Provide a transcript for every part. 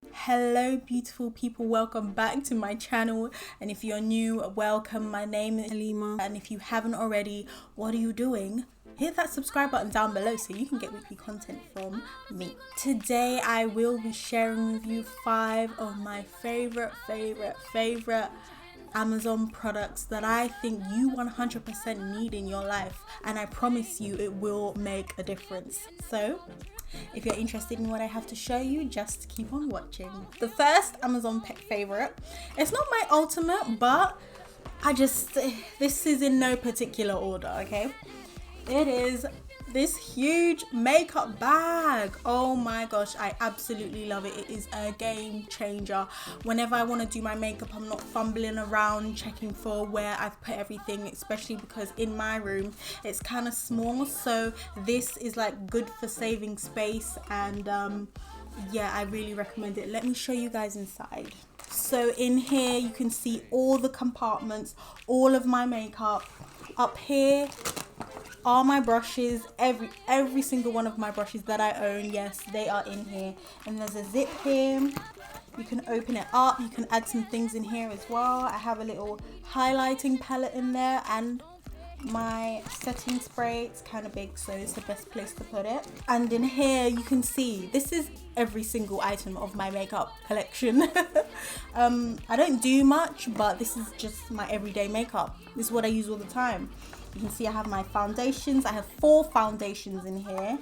Hello beautiful people, welcome back to my channel, and if you're new, welcome. My name is Halima, and if you haven't already, what are you doing? Hit that subscribe button down below so you can get weekly content from me. Today I will be sharing with you 5 of my favorite Amazon products that I think you 100% need in your life, and I promise you it will make a difference. So if you're interested in what I have to show you, just keep on watching. The first Amazon favorite, it's not my ultimate, but this is in no particular order, okay? It is this huge makeup bag. Oh my gosh, I absolutely love it. It is a game changer. Whenever I want to do my makeup, I'm not fumbling around checking for where I've put everything, especially because in my room it's kind of small, so this is like good for saving space. And yeah, I really recommend it. Let me show you guys inside. So in here you can see all the compartments, all of my makeup. Up here are my brushes, every single one of my brushes that I own. Yes, they are in here. And there's a zip here, you can open it up, you can add some things in here as well. I have a little highlighting palette in there and my setting spray. It's kind of big, so it's the best place to put it. And in here you can see this is every single item of my makeup collection. I don't do much, but this is just my everyday makeup. This is what I use all the time. You can see I have my foundations. I have 4 foundations in here,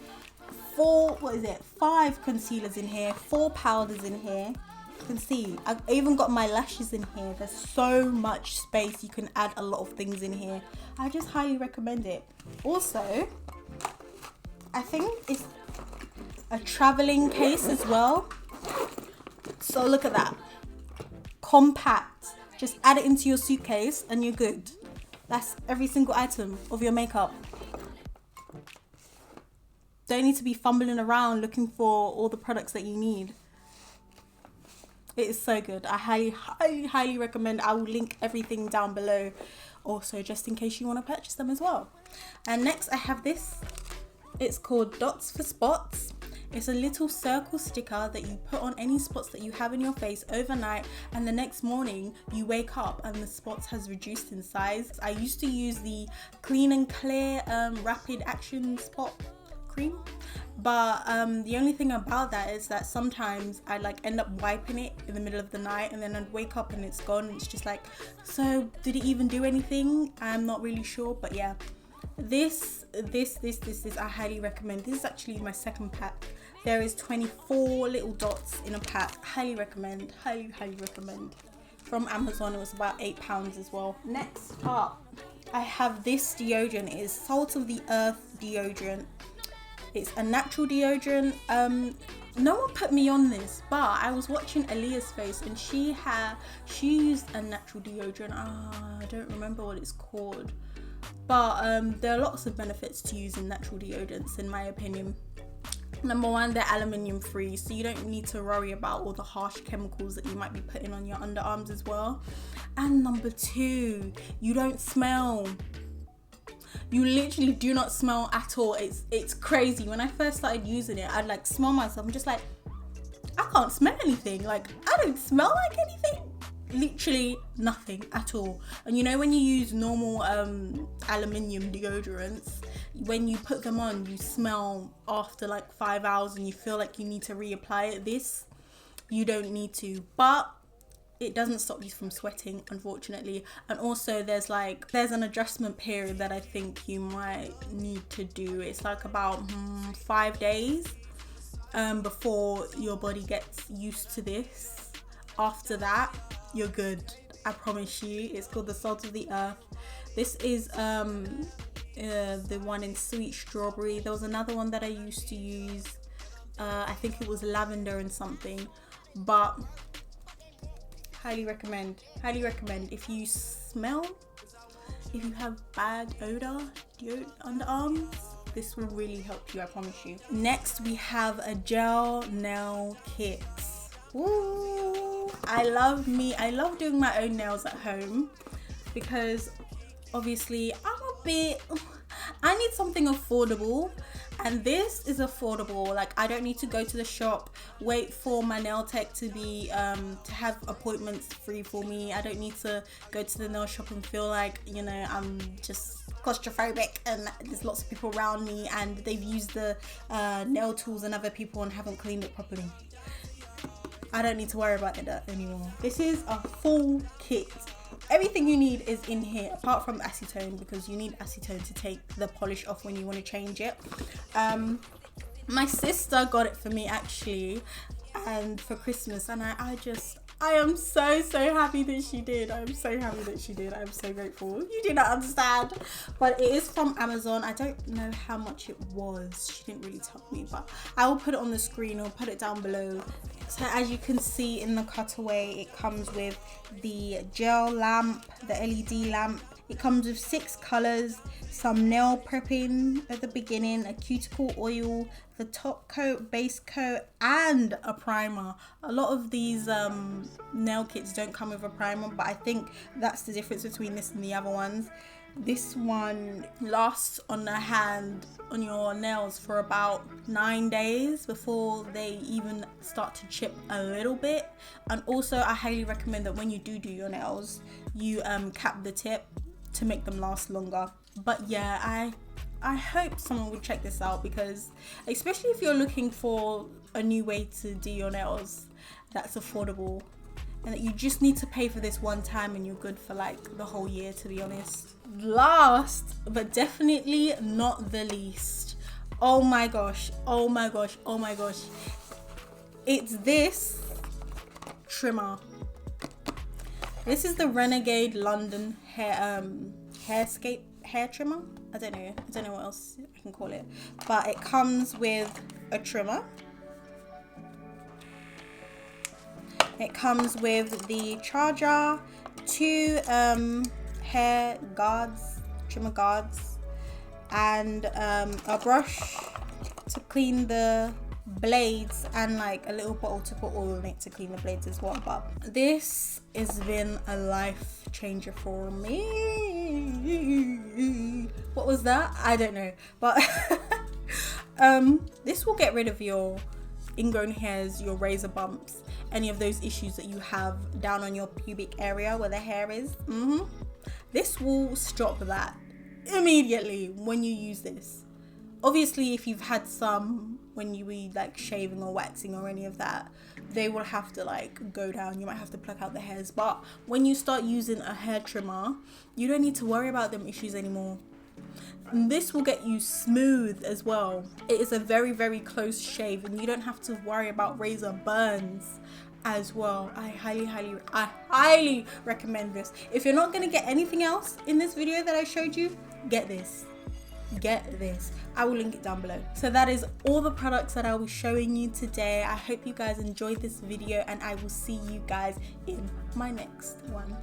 5 concealers in here, 4 powders in here. You can see I've even got my lashes in here. There's so much space. You can add a lot of things in here. I just highly recommend it. Also, I think it's a traveling case as well. So look at that, compact. Just add it into your suitcase and you're good. That's every single item of your makeup. Don't need to be fumbling around looking for all the products that you need. It is so good. I highly recommend. I will link everything down below also, just in case you want to purchase them as well. And next I have this. It's called Dots for Spots. It's a little circle sticker that you put on any spots that you have in your face overnight, and the next morning you wake up and the spots has reduced in size. I used to use the Clean and Clear Rapid Action Spot Cream, but the only thing about that is that sometimes I end up wiping it in the middle of the night, and then I'd wake up and it's gone. It's just like, so did it even do anything? I'm not really sure, but yeah. This I highly recommend. This is actually my second pack. There is 24 little dots in a pack. Highly recommend. Highly recommend. From Amazon. It was about £8 as well. Next up, I have this deodorant. It is Salt of the Earth deodorant. It's a natural deodorant. No one put me on this, but I was watching Aaliyah's face and she used a natural deodorant. I don't remember what it's called. But there are lots of benefits to using natural deodorants, in my opinion. Number 1, they're aluminium free, so you don't need to worry about all the harsh chemicals that you might be putting on your underarms as well. And number 2, you don't smell. You literally do not smell at all. It's crazy. When I first started using it, I'd smell myself. I'm just like, I can't smell anything. I don't smell like anything. Literally nothing at all. And you know, when you use normal aluminium deodorants, when you put them on, you smell after 5 hours and you feel like you need to reapply it. This, you don't need to, but it doesn't stop you from sweating, unfortunately. And also there's an adjustment period that I think you might need to do. It's about 5 days before your body gets used to this. After that, you're good. I promise you. It's called the Salt of the Earth. This is the one in sweet strawberry. There was another one that I used to use. I think it was lavender and something. But highly recommend. Highly recommend. If you have bad odor, underarms, this will really help you, I promise you. Next, we have a gel nail kit. Ooh, I love doing my own nails at home because obviously I need something affordable, And this is affordable. Like, I don't need to go to the shop, wait for my nail tech to be to have appointments free for me. I don't need to go to the nail shop and feel like, you know, I'm just claustrophobic and there's lots of people around me and they've used the nail tools and other people and haven't cleaned it properly. I don't need to worry about that anymore. This is a full kit. Everything you need is in here apart from acetone, because you need acetone to take the polish off when you want to change it. My sister got it for me actually, and for Christmas, and I am so happy that she did. I'm so happy that she did. I'm so grateful. You do not understand. But it is from Amazon. I don't know how much it was. She didn't really tell me, but I will put it on the screen. I'll put it down below. So as you can see in the cutaway, it comes with the gel lamp, the LED lamp. It comes with 6 colors, some nail prepping at the beginning, a cuticle oil, the top coat, base coat, and a primer. A lot of these nail kits don't come with a primer, but I think that's the difference between this and the other ones. This one lasts on the hand, on your nails, for about 9 days before they even start to chip a little bit. And also I highly recommend that when you do your nails, you cap the tip to make them last longer. But yeah, I hope someone would check this out, because especially if you're looking for a new way to do your nails that's affordable, and that you just need to pay for this one time and you're good for like the whole year, to be honest. Last but definitely not the least, oh my gosh, it's this trimmer. This is the Renegade London hair trimmer. I don't know what else I can call it, but it comes with a trimmer. It comes with the charger, 2 hair guards, trimmer guards, and a brush to clean the blades, and like a little bottle to put oil in it to clean the blades as well. But this has been a life changer for me. What was that? I don't know, but this will get rid of your ingrown hairs, your razor bumps, any of those issues that you have down on your pubic area where the hair is. This will stop that immediately when you use this. Obviously, if you've had some when you be like shaving or waxing or any of that, they will have to like go down. You might have to pluck out the hairs. But when you start using a hair trimmer, you don't need to worry about them issues anymore. And this will get you smooth as well. It is a very close shave, and you don't have to worry about razor burns as well. I highly recommend this. If you're not gonna get anything else in this video that I showed you, get this. I will link it down below. So that is all the products that I'll be showing you today. I hope you guys enjoyed this video, and I will see you guys in my next one.